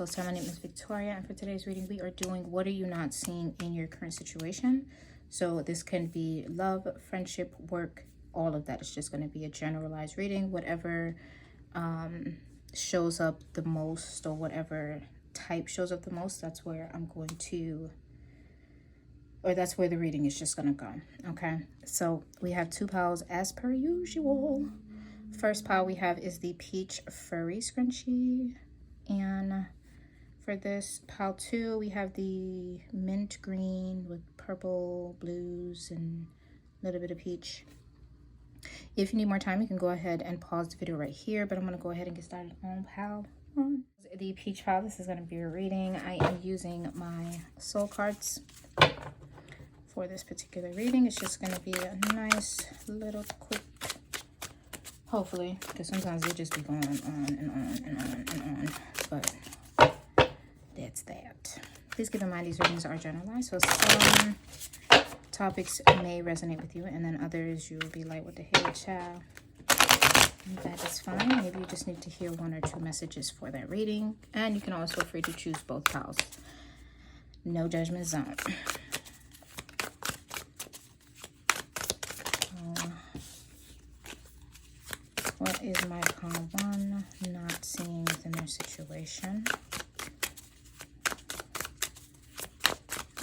also my name is Victoria, and for today's reading we are doing what are you not seeing in your current situation. So this can be love, friendship, work, all of that. It's just going to be a generalized reading. Whatever shows up the most, or whatever type shows up the most, that's where I'm going to, or that's where the reading is just going to go. Okay, so we have two piles as per usual. First pile we have is the peach furry scrunchie, and for this pile 2 we have the mint green with purple, blues, and a little bit of peach. If you need more time, you can go ahead and pause the video right here, but I'm going to go ahead and get started on pile 1. The peach pile, this is going to be a reading. I am using my soul cards for this particular reading. It's just going to be a nice little quick, hopefully, because sometimes they just be going on and on and on and on, but that's that. Please keep in mind these readings are generalized, so some topics may resonate with you, and then others you will be like, what the hell, child? And that is fine. Maybe you just need to hear 1 or 2 messages for that reading, and you can always feel free to choose both piles. No judgment zone. What is my pile 1 not seeing within their situation?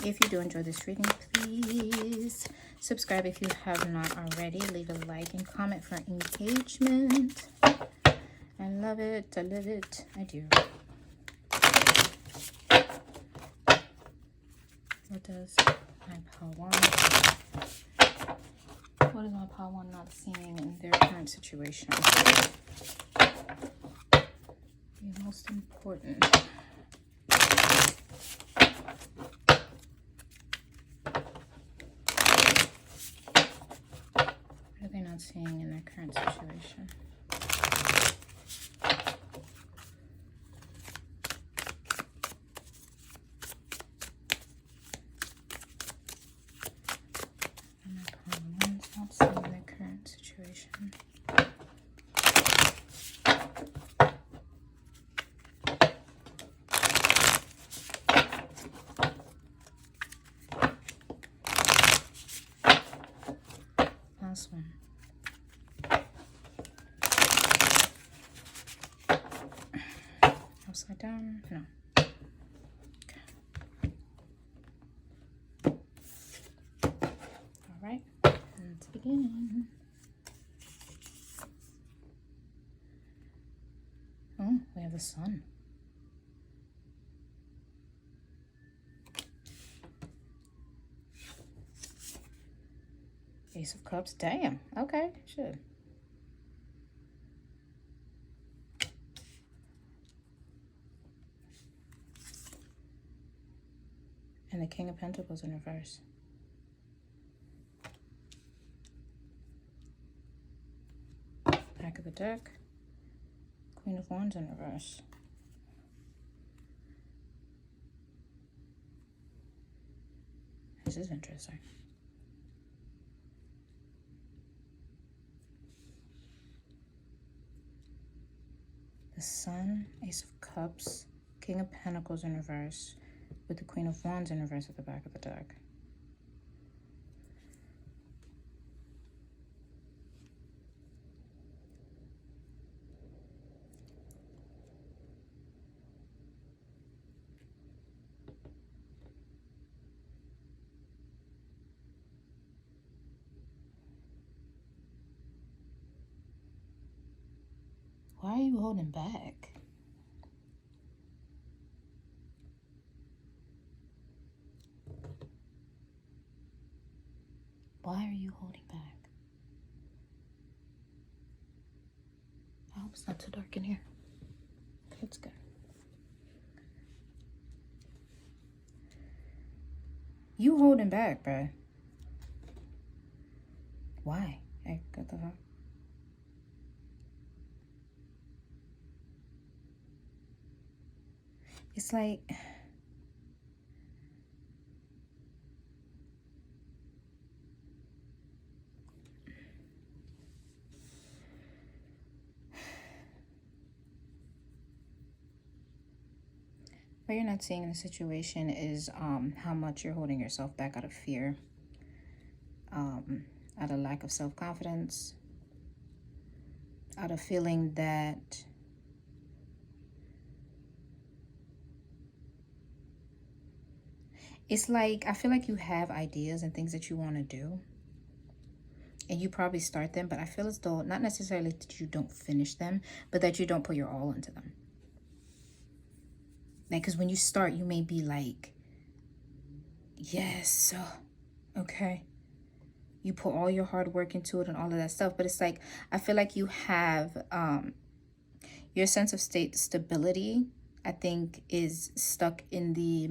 If you do enjoy this reading, please subscribe if you have not already. Leave a like and comment for engagement. I love it. I love it. I do. What does my pile 1? What is my pile 1 not seeing in their current situation? The most important. What are they not seeing in their current situation? Not seeing their current situation. Last one. Upside down? No. Okay. All right. Let's begin. Oh, we have the sun. Ace of Cups. Damn. Okay, should. And the King of Pentacles in reverse. Back of the deck. Queen of Wands in reverse. This is interesting. The Sun, Ace of Cups, King of Pentacles in reverse, with the Queen of Wands in reverse at the back of the deck. Why are you holding back? Why are you holding back? I hope it's not too dark in here. Okay, it's good. You holding back, bruh. Why? Hey, what the fuck? It's like, What you're not seeing in the situation is how much you're holding yourself back out of fear, out of lack of self-confidence, out of feeling that it's like, I feel like you have ideas and things that you want to do, and you probably start them, but I feel as though not necessarily that you don't finish them, but that you don't put your all into them. Like, because when you start, you may be like, yes, okay. You put all your hard work into it and all of that stuff, but it's like, I feel like you have your sense of stability, I think, is stuck in the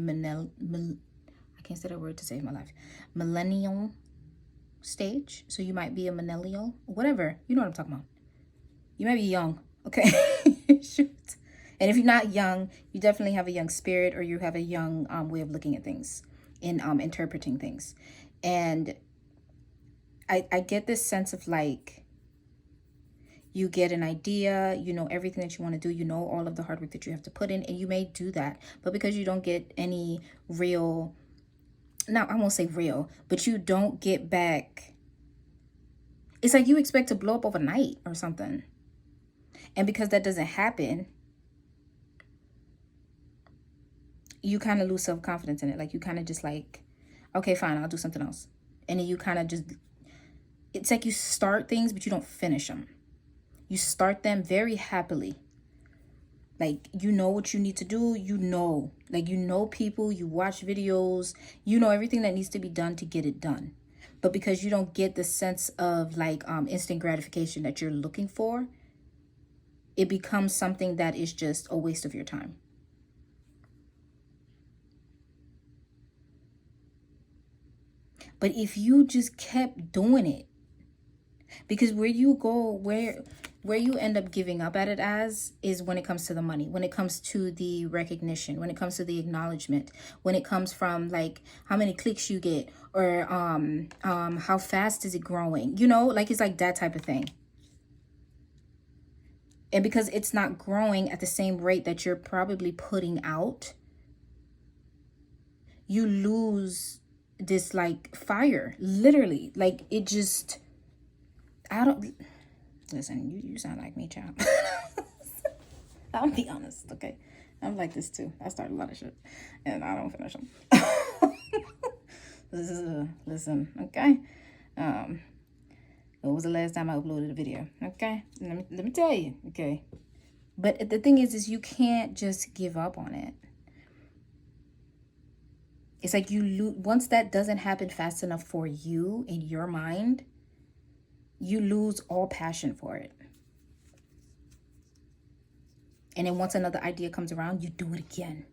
I can't say that word to save my life, millennial stage. So you might be a millennial, whatever, you know what I'm talking about. You might be young, okay? Shoot. And if you're not young, you definitely have a young spirit, or you have a young way of looking at things and interpreting things. And I get this sense of like, you get an idea, you know everything that you want to do, you know all of the hard work that you have to put in, and you may do that, but because you don't get any real, now I won't say real, but you don't get back, it's like you expect to blow up overnight or something. And because that doesn't happen, you kind of lose self-confidence in it. Like, you kind of just like, okay, fine, I'll do something else. And then you kind of just, it's like you start things, but you don't finish them. You start them very happily. Like, you know what you need to do, you know. Like, you know people, you watch videos, you know everything that needs to be done to get it done. But because you don't get the sense of like instant gratification that you're looking for, it becomes something that is just a waste of your time. But if you just kept doing it, because where you go, where you end up giving up at it as is when it comes to the money, when it comes to the recognition, when it comes to the acknowledgement, when it comes from like how many clicks you get, or how fast is it growing, you know, like it's like that type of thing. And because it's not growing at the same rate that you're probably putting out, you lose this like fire, literally. Like, it just, I don't, listen, you sound like me, child. I'll be honest, okay? I'm like this too. I start a lot of shit and I don't finish them. Listen, okay? When was the last time I uploaded a video? Okay, let me tell you, okay? But the thing is you can't just give up on it. It's like you lose, once that doesn't happen fast enough for you in your mind, you lose all passion for it. And then once another idea comes around, you do it again.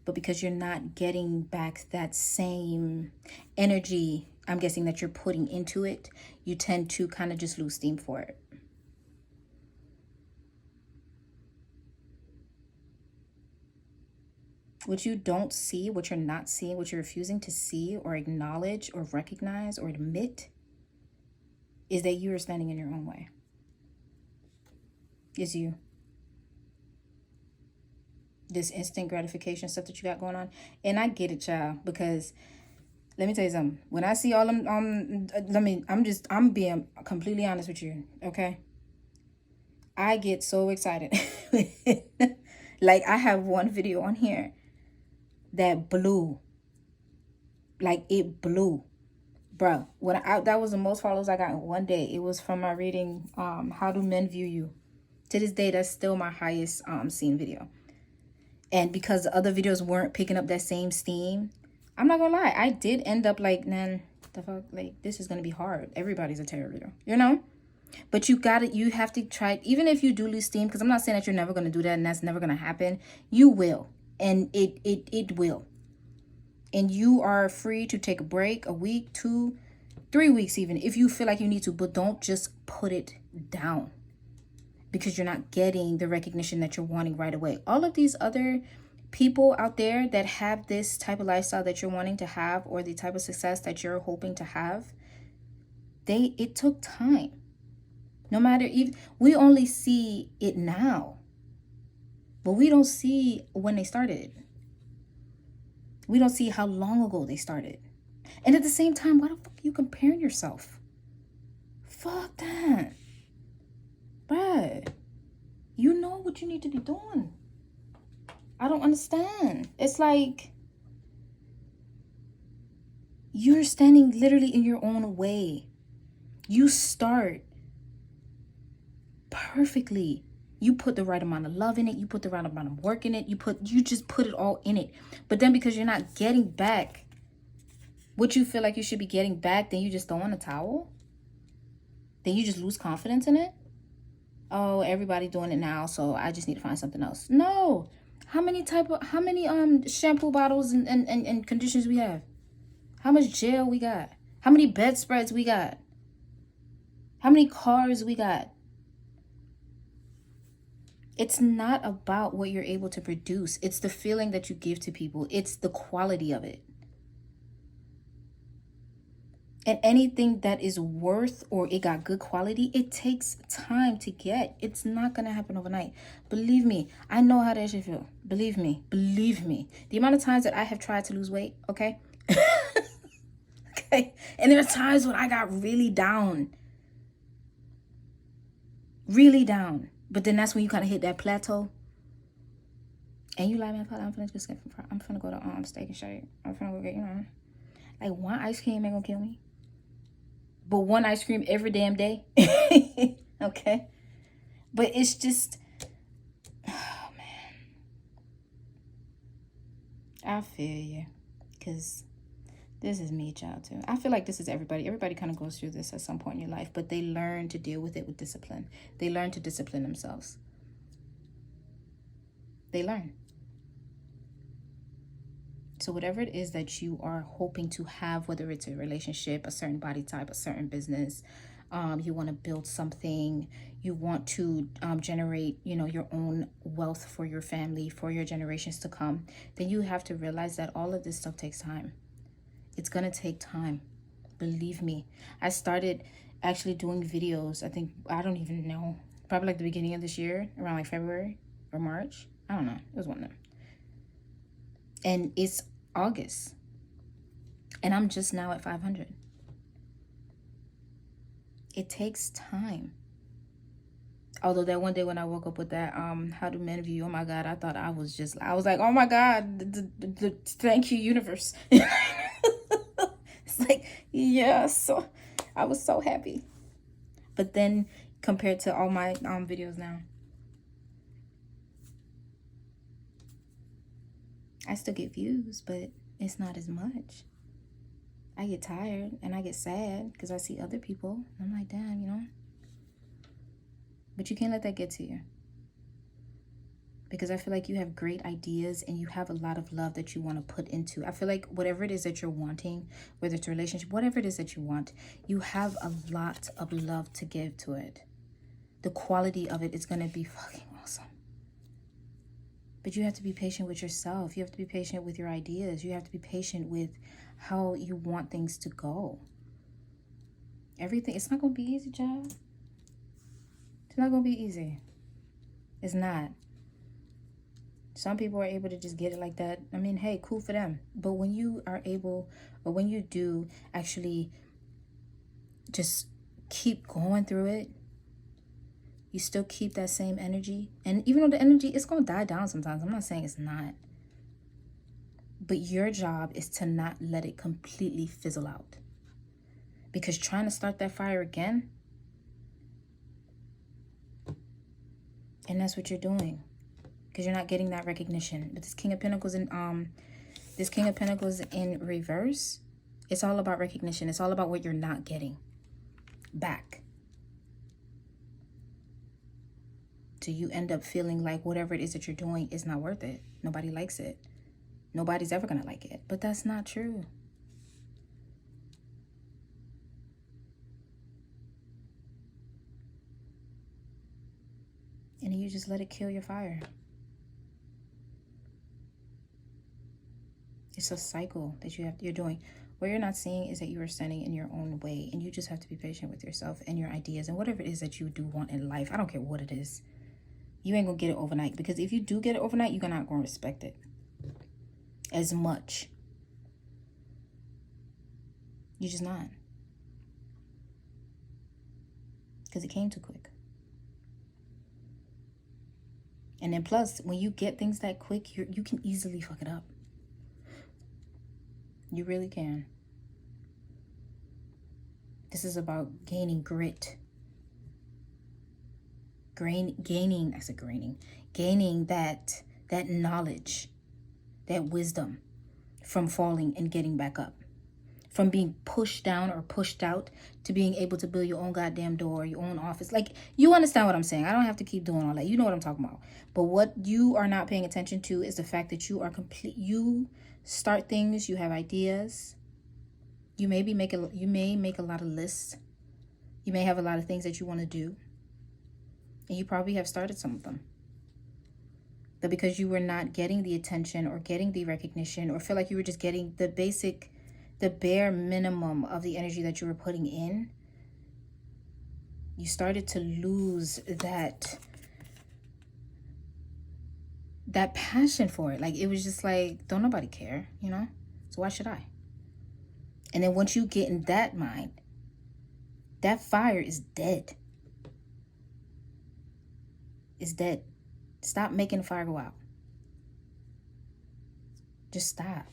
But because you're not getting back that same energy, I'm guessing, that you're putting into it, you tend to kind of just lose steam for it. What you don't see, what you're not seeing, what you're refusing to see or acknowledge or recognize or admit is that you are standing in your own way. It's you. This instant gratification stuff that you got going on. And I get it, child, because let me tell you something. When I see all them, I'm being completely honest with you, okay? I get so excited. Like, I have one video on here that blew. Like, it blew. Bro, that was the most followers I got in one day. It was from my reading, How Do Men View You? To this day, that's still my highest seen video. And because the other videos weren't picking up that same steam, I'm not gonna lie, I did end up like, man, the fuck, like, this is gonna be hard. Everybody's a terror video, you know? But you have to try, even if you do lose steam, because I'm not saying that you're never gonna do that and that's never gonna happen. You will, and it will. And you are free to take a break, a week, 2, 3 weeks even, if you feel like you need to, but don't just put it down because you're not getting the recognition that you're wanting right away. All of these other people out there that have this type of lifestyle that you're wanting to have, or the type of success that you're hoping to have, it took time. No matter, even we only see it now. But we don't see when they started. We don't see how long ago they started. And at the same time, why the fuck are you comparing yourself? Fuck that. Bruh, you know what you need to be doing. I don't understand. It's like you're standing literally in your own way. You start perfectly. You put the right amount of love in it. You put the right amount of work in it. You just put it all in it. But then because you're not getting back what you feel like you should be getting back, then you just throw in a towel. Then you just lose confidence in it. Oh, everybody's doing it now, so I just need to find something else. No. How many shampoo bottles and conditioners we have? How much gel we got? How many bedspreads we got? How many cars we got? It's not about what you're able to produce. It's the feeling that you give to people. It's the quality of it. And anything that is worth or it got good quality, it takes time to get. It's not going to happen overnight. Believe me, I know how that shit feel. Believe me. The amount of times that I have tried to lose weight, okay? Okay. And there are times when I got really down. Really down. But then that's when you kind of hit that plateau. And you like, man, I'm finna go to Steak and Shake. I'm finna go get, like one ice cream ain't gonna kill me. But one ice cream every damn day. Okay. But it's just, oh man. I feel you. Because this is me, child, too. I feel like this is everybody. Everybody kind of goes through this at some point in your life. But they learn to deal with it with discipline. They learn to discipline themselves. They learn. So whatever it is that you are hoping to have, whether it's a relationship, a certain body type, a certain business, you want to build something, you want to generate, your own wealth for your family, for your generations to come, then you have to realize that all of this stuff takes time. It's going to take time. Believe me. I started actually doing videos, I don't even know, probably like the beginning of this year, around like February or March. I don't know. It was one of them. And it's August. And I'm just now at 500. It takes time. Although that one day when I woke up with that, how do men view you? Oh my God, I thought I was like, oh my God, thank you, universe. It's like, yeah, so I was so happy. But then compared to all my videos now, I still get views, but it's not as much. I get tired and I get sad because I see other people. I'm like, damn, But you can't let that get to you. Because I feel like you have great ideas and you have a lot of love that you want to put into. I feel like whatever it is that you're wanting, whether it's a relationship, whatever it is that you want, you have a lot of love to give to it. The quality of it is going to be fucking awesome. But you have to be patient with yourself. You have to be patient with your ideas. You have to be patient with how you want things to go. Everything, it's not going to be easy, child. It's not going to be easy. It's not. Some people are able to just get it like that. I mean, hey, cool for them. But when you are able, or when you do actually just keep going through it, you still keep that same energy. And even though the energy, it's going to die down sometimes. I'm not saying it's not. But your job is to not let it completely fizzle out. Because trying to start that fire again, and that's what you're doing. Because you're not getting that recognition. But this King of Pentacles in reverse, it's all about recognition. It's all about what you're not getting back. So you end up feeling like whatever it is that you're doing is not worth it. Nobody likes it. Nobody's ever going to like it. But that's not true. And you just let it kill your fire. It's a cycle that you're doing. What you're not seeing is that you are standing in your own way. And you just have to be patient with yourself and your ideas and whatever it is that you do want in life. I don't care what it is. You ain't gonna get it overnight, because if you do get it overnight, you're not gonna respect it as much. You're just not. Because it came too quick. And then plus, when you get things that quick, you can easily fuck it up. You really can. This is about gaining grit. Gaining that knowledge, that wisdom from falling and getting back up. From being pushed down or pushed out to being able to build your own goddamn door, your own office. Like, you understand what I'm saying. I don't have to keep doing all that. You know what I'm talking about. But what you are not paying attention to is the fact that you are complete. You start things. You have ideas. You may make a lot of lists. You may have a lot of things that you want to do. And you probably have started some of them. But because you were not getting the attention or getting the recognition, or feel like you were just getting the bare minimum of the energy that you were putting in, you started to lose that passion for it. Like, it was just like, don't nobody care, you know? So why should I? And then once you get in that mind, that fire is dead. It's dead. Stop making the fire go out. Just stop.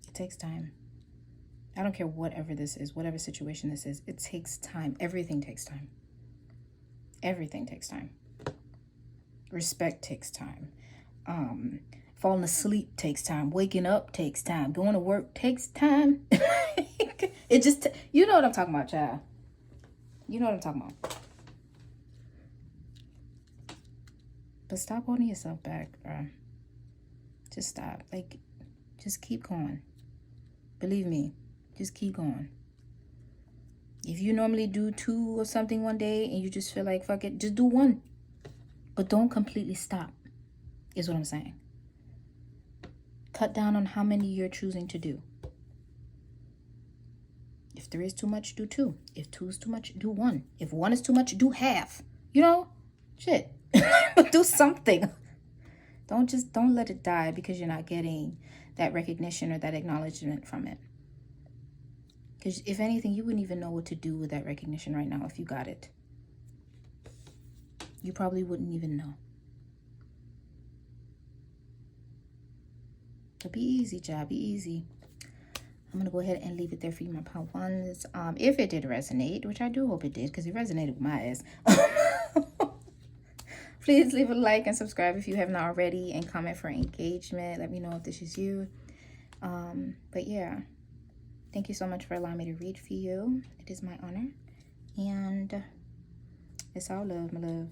It takes time. I don't care whatever this is, whatever situation this is. It takes time. Everything takes time. Everything takes time. Respect takes time. Falling asleep takes time. Waking up takes time. Going to work takes time. It just, you know what I'm talking about, child. You know what I'm talking about. But stop holding yourself back, bro. Just stop. Like, just keep going. Believe me, just keep going. If you normally do 2 or something one day and you just feel like, fuck it, just do 1. But don't completely stop, is what I'm saying. Cut down on how many you're choosing to do. If 3 is too much, do 2. If 2 is too much, do 1. If 1 is too much, do half. You know? Shit. Do something. Don't let it die because you're not getting that recognition or that acknowledgement from it. Because if anything, you wouldn't even know what to do with that recognition right now if you got it. You probably wouldn't even know. But be easy, child. Be easy. I'm going to go ahead and leave it there for you, my pal ones. If it did resonate, which I do hope it did, because it resonated with my ass. Please leave a like and subscribe if you haven't already, and comment for engagement. Let me know if this is you. But yeah, thank you so much for allowing me to read for you. It is my honor. And it's all love, my love.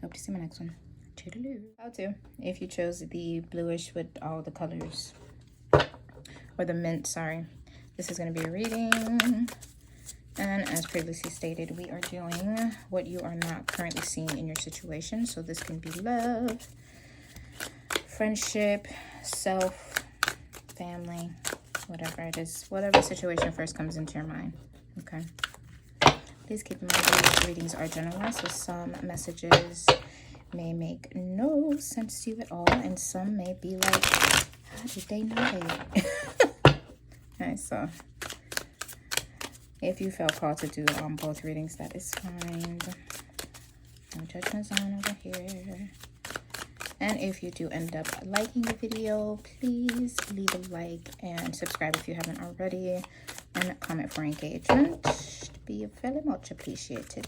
Hope to see you in my next one. Toodaloo. How to, if you chose the bluish with all the colors. Or the mint, sorry. This is going to be a reading. And as previously stated, we are doing what you are not currently seeing in your situation. So this can be love, friendship, self, family, whatever it is. Whatever situation first comes into your mind. Okay. Please keep in mind these readings are generalized. So some messages may make no sense to you at all. And some may be like, how did they know that? Okay, so if you felt called to do both readings, that is fine. No judgment zone over here. And if you do end up liking the video, please leave a like and subscribe if you haven't already. And comment for engagement. Be very much appreciated.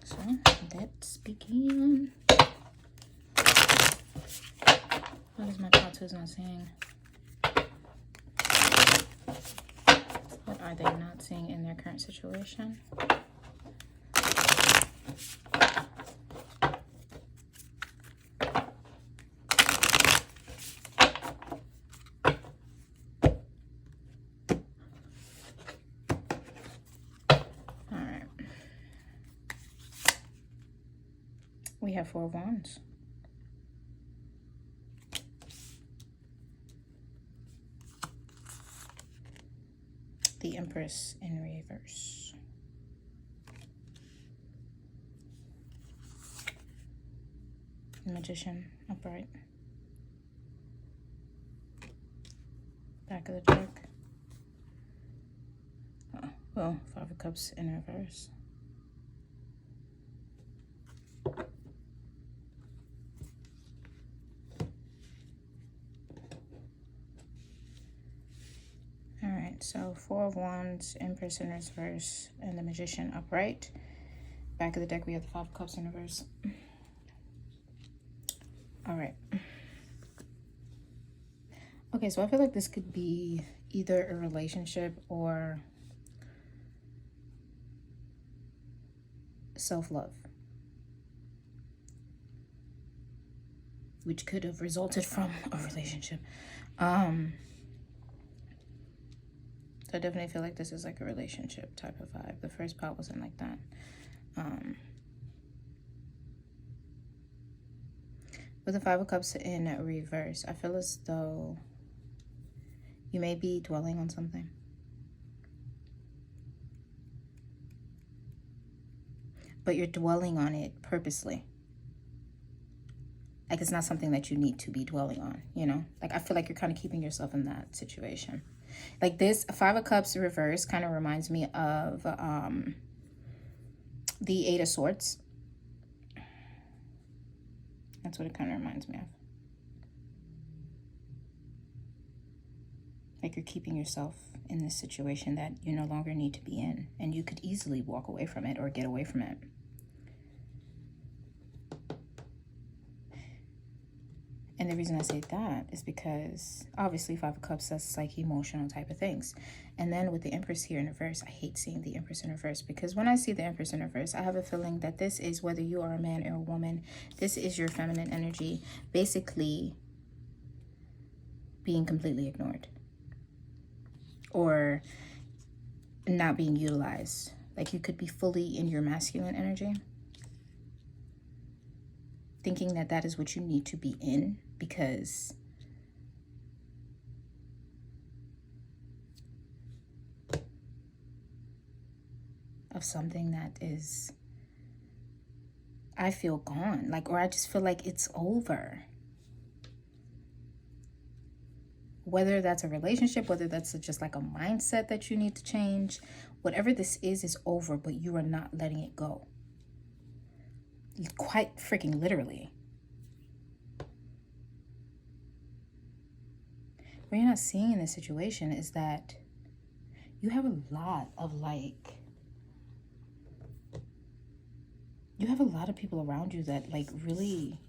So let's begin. What is my tattoos not saying? What are they not seeing in their current situation? All right. We have 4 wands. The Empress in reverse. Magician upright. Back of the deck. Oh, well, Five of Cups in reverse. Alright, so Four of Wands, Empress in reverse, and the Magician upright. Back of the deck, we have the Five of Cups in reverse. Alright. Okay, so I feel like this could be either a relationship or self-love, which could have resulted from a relationship. So I definitely feel like this is like a relationship type of vibe. The first part wasn't like that. With the Five of Cups in reverse, I feel as though you may be dwelling on something. But you're dwelling on it purposely. Like it's not something that you need to be dwelling on, you know? Like I feel like you're kind of keeping yourself in that situation. Like this Five of Cups reverse kind of reminds me of the Eight of Swords. That's what it kind of reminds me of. Like you're keeping yourself in this situation that you no longer need to be in. And you could easily walk away from it or get away from it. And the reason I say that is because obviously Five of Cups, that's like emotional type of things. And then with the Empress here in reverse, I hate seeing the Empress in reverse because when I see the Empress in reverse, I have a feeling that this is, whether you are a man or a woman, this is your feminine energy basically being completely ignored or not being utilized. Like you could be fully in your masculine energy, thinking that that is what you need to be in because of something that is, I feel gone, like, or I just feel like it's over. Whether that's a relationship, whether that's just like a mindset that you need to change, whatever this is over, but you are not letting it go. Quite freaking literally. What you're not seeing in this situation is that you have a lot of like, you have a lot of people around you that like really,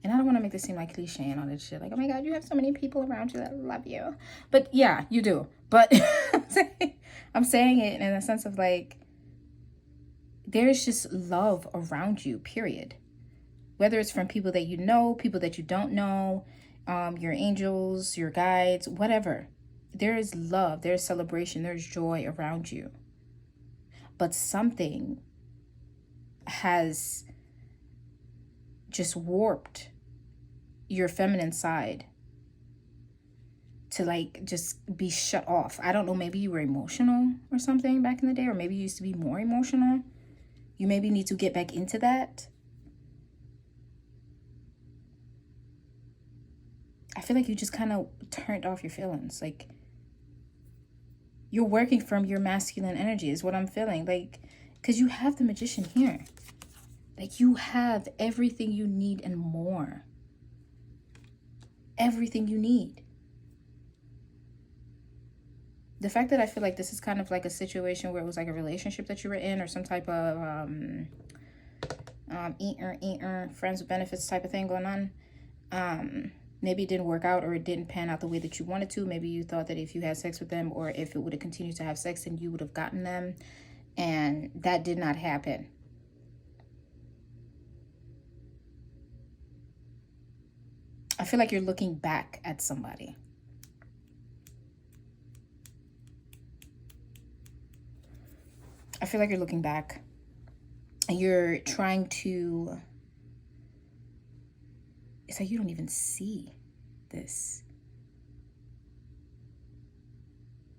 and I don't want to make this seem like cliche and all that shit. Like, oh my God, you have so many people around you that love you. But yeah, you do. But I'm saying it in a sense of like, there's just love around you, period. Whether it's from people that you know, people that you don't know, your angels, your guides, whatever. There is love, there's celebration, there's joy around you. But something has just warped your feminine side to like just be shut off. I don't know, maybe you were emotional or something back in the day, or maybe you used to be more emotional. You maybe need to get back into that. I feel like you just kind of turned off your feelings. Like you're working from your masculine energy is what I'm feeling. Like, because you have the Magician here. Like you have everything you need and more. Everything you need. The fact that I feel like this is kind of like a situation where it was like a relationship that you were in or some type of friends with benefits type of thing going on. Maybe it didn't work out or it didn't pan out the way that you wanted to. Maybe you thought that if you had sex with them or if it would have continued to have sex, then you would have gotten them. And that did not happen. I feel like you're looking back at somebody. I feel like you're looking back and you're trying to, it's like you don't even see this.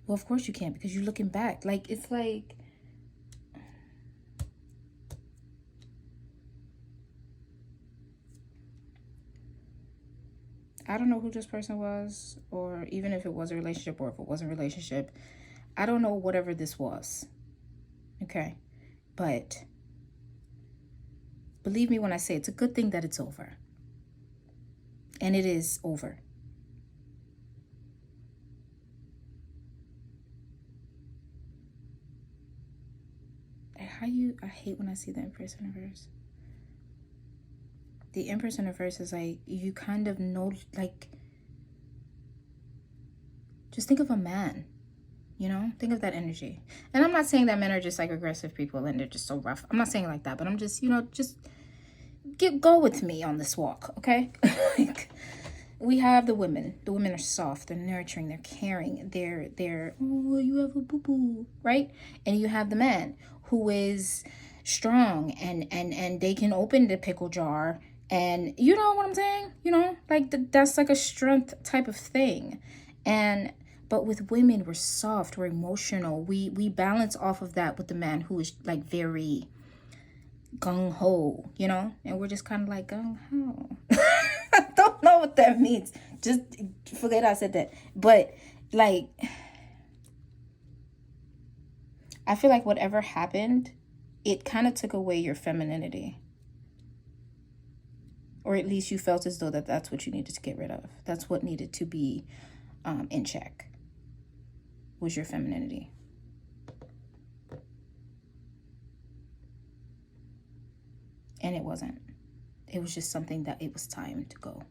Well, of course you can't, because you're looking back. Like, it's like, I don't know who this person was, or even if it was a relationship or if it wasn't a relationship. I don't know whatever this was. Okay. But believe me when I say it's a good thing that it's over. And it is over. I hate when I see the Empress in reverse. The Empress in reverse is like, you kind of know, like, just think of a man, you know? Think of that energy. And I'm not saying that men are just like aggressive people and they're just so rough. I'm not saying like that, but I'm just, you know, just go with me on this walk, okay? Like, we have the women. The women are soft, they're nurturing, they're caring, they're oh, you have a boo-boo, right? And you have the man who is strong and they can open the pickle jar, and you know what I'm saying? You know, like that's like a strength type of thing. And but with women, we're soft, we're emotional. We balance off of that with the man who is like very gung-ho, you know? And we're just kind of like gung-ho. I don't know what that means. Just forget I said that. But like, I feel like whatever happened, it kind of took away your femininity. Or at least you felt as though that's what you needed to get rid of. That's what needed to be in check, was your femininity. And it wasn't. It was just something that it was time to go.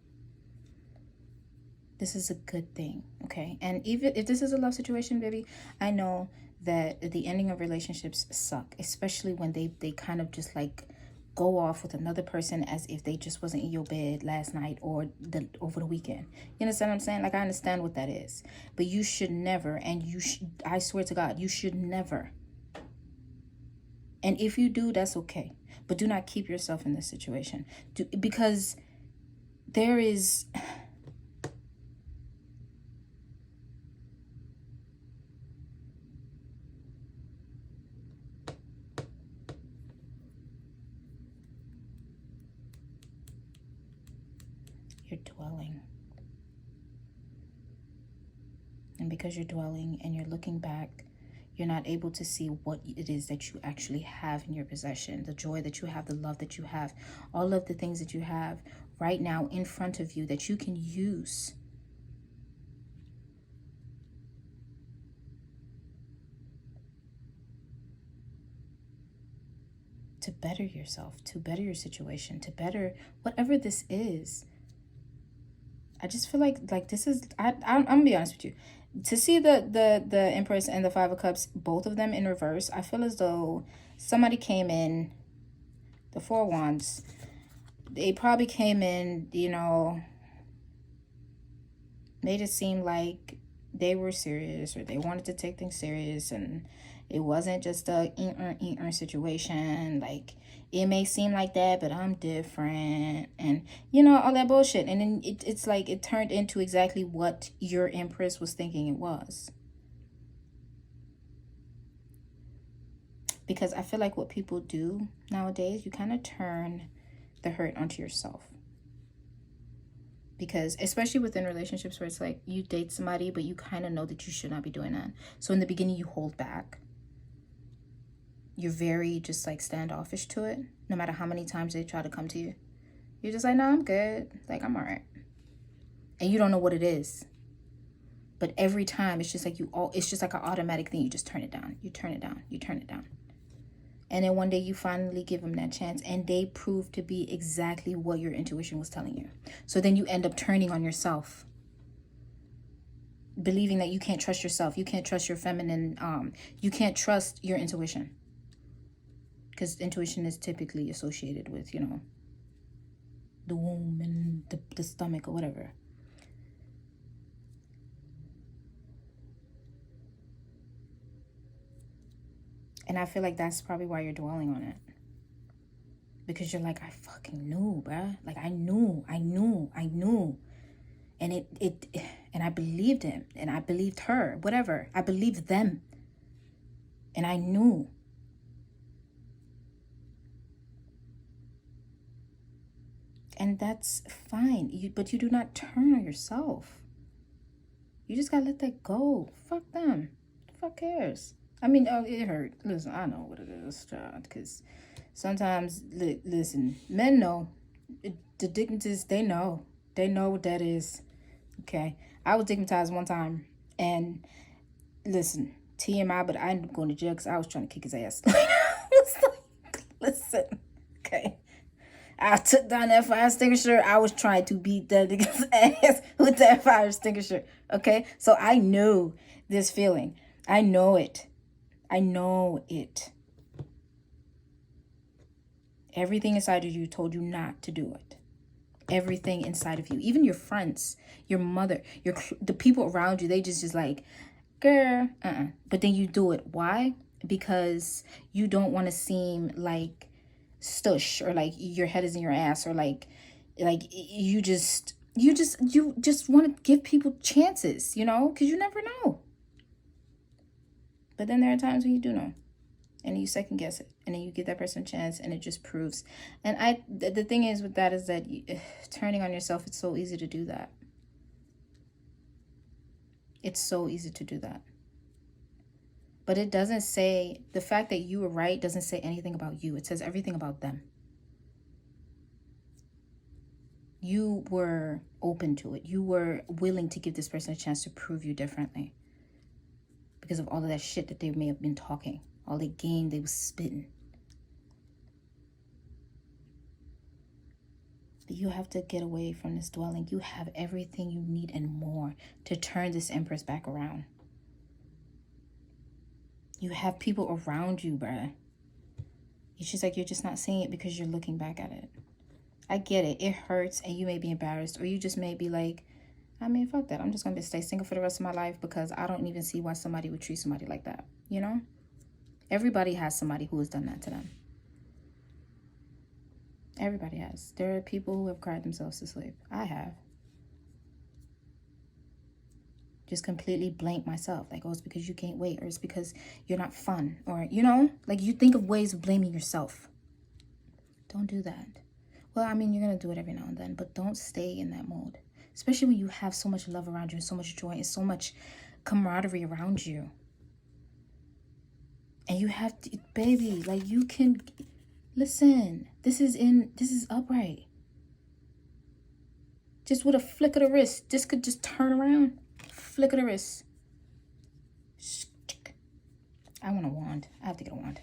This is a good thing, okay? And even if this is a love situation, baby, I know that the ending of relationships suck, especially when they kind of just like go off with another person as if they just wasn't in your bed last night or over the weekend. You understand what I'm saying? Like, I understand what that is. But you should never, and I swear to God, you should never. And if you do, that's okay. But do not keep yourself in this situation. Because there is... You're dwelling. And because you're dwelling and you're looking back, you're not able to see what it is that you actually have in your possession, the joy that you have, the love that you have, all of the things that you have right now in front of you that you can use to better yourself, to better your situation, to better whatever this is. I just feel like this is, I'm gonna be honest with you. To see the Empress and the Five of Cups, both of them in reverse, I feel as though somebody came in, the Four of Wands, they probably came in, you know, made it seem like they were serious or they wanted to take things serious, and it wasn't just a situation. Like, it may seem like that, but I'm different, and you know, all that bullshit. And then it's like it turned into exactly what your Empress was thinking it was. Because I feel like what people do nowadays, you kind of turn the hurt onto yourself. Because especially within relationships where it's like you date somebody, but you kind of know that you should not be doing that. So in the beginning, you hold back. You're very just like standoffish to it. No matter how many times they try to come to you, you're just like, no, I'm good. Like, I'm all right. And you don't know what it is. But every time it's just like it's just like an automatic thing. You just turn it down. You turn it down. You turn it down. And then one day you finally give them that chance, and they prove to be exactly what your intuition was telling you. So then you end up turning on yourself, believing that you can't trust yourself. You can't trust your feminine. You can't trust your intuition. Because intuition is typically associated with, you know, the womb and the stomach or whatever. And I feel like that's probably why you're dwelling on it. Because you're like, I fucking knew, bruh. Like, I knew. And And I believed him and I believed her, whatever. I believed them. And I knew. And that's fine. But you do not turn on yourself. You just gotta let that go. Fuck them. Fuck cares? I mean, oh, it hurt. Listen, I know what it is, child. Because sometimes, listen, men know. The dignitaries, they know. They know what that is. Okay? I was digmatized one time. And listen, TMI, but I ended up going to jail because I was trying to kick his ass. Listen, okay? I took down that fire extinguisher. I was trying to beat that nigga's ass with that fire extinguisher. Okay? So I know this feeling. I know it. I know it. Everything inside of you told you not to do it. Everything inside of you. Even your friends, your mother, the people around you, they just like, girl, But then you do it. Why? Because you don't want to seem like stush or like your head is in your ass or like you just want to give people chances, you know, because you never know. But then there are times when you do know and you second guess it and then you give that person a chance and it just proves. And the thing is with that is that turning on yourself, it's so easy to do that. It's so easy to do that. But it doesn't say, the fact that you were right doesn't say anything about you. It says everything about them. You were open to it. You were willing to give this person a chance to prove you differently. Because of all of that shit that they may have been talking. All the game they was spitting. But you have to get away from this dwelling. You have everything you need and more to turn this empress back around. You have people around you, bruh. It's just like you're just not seeing it because you're looking back at it. I get it. It hurts and you may be embarrassed. Or you just may be like, I mean, fuck that. I'm just going to stay single for the rest of my life because I don't even see why somebody would treat somebody like that. You know? Everybody has somebody who has done that to them. Everybody has. There are people who have cried themselves to sleep. I have. Just completely blank myself. Like, oh, it's because you can't wait. Or it's because you're not fun. Or, you know, like you think of ways of blaming yourself. Don't do that. Well, I mean, you're going to do it every now and then. But don't stay in that mode. Especially when you have so much love around you. And so much joy. And so much camaraderie around you. And you have to, baby, like you can, listen, this is upright. Just with a flick of the wrist. This could just turn around. Flick of the wrist. I want a wand. I have to get a wand.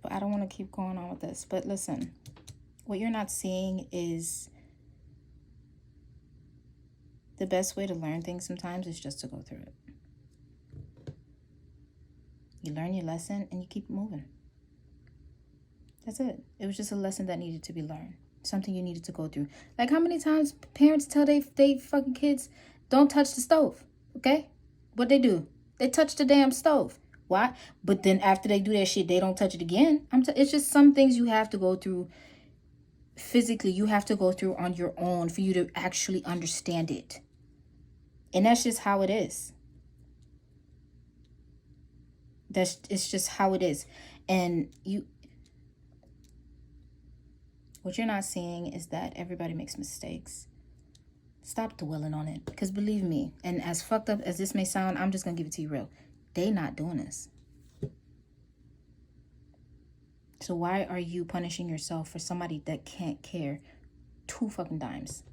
But I don't want to keep going on with this. But listen, what you're not seeing is the best way to learn things sometimes is just to go through it. You learn your lesson and you keep moving. That's it. It was just a lesson that needed to be learned. Something you needed to go through. Like how many times parents tell they fucking kids, don't touch the stove, okay? What they do? They touch the damn stove. Why? But then after they do that shit, they don't touch it again. It's just some things you have to go through physically. You have to go through on your own for you to actually understand it. And that's just how it is. It's just how it is. And what you're not seeing is that everybody makes mistakes. Stop dwelling on it. Because believe me, and as fucked up as this may sound, I'm just going to give it to you real. They not doing this. So why are you punishing yourself for somebody that can't care 2 fucking dimes?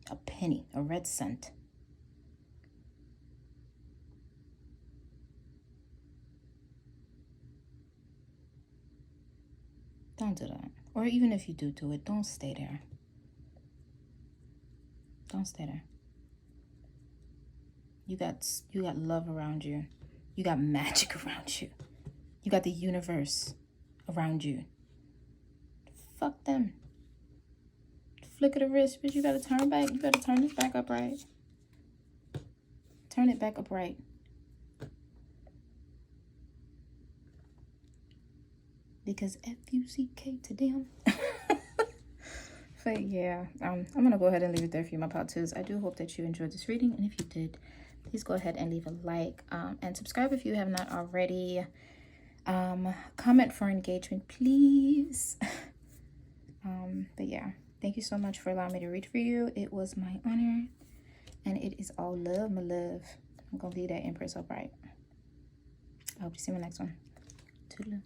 A penny, a red cent. Don't do that. Or even if you do it, don't stay there. Don't stay there. You got love around you. You got magic around you. You got the universe around you. Fuck them. Flick of the wrist, but you gotta turn back. You gotta turn this back upright. Turn it back upright. Because F-U-C-K to them. But yeah, I'm gonna go ahead and leave it there for you, my part twos. I do hope that you enjoyed this reading, and if you did, please go ahead and leave a like, and subscribe if you have not already. Comment for engagement, please. But yeah, thank you so much for allowing me to read for you. It was my honor, and it is all love, my love. I'm gonna leave that Empress upright. I hope you see my next one. Toodaloo.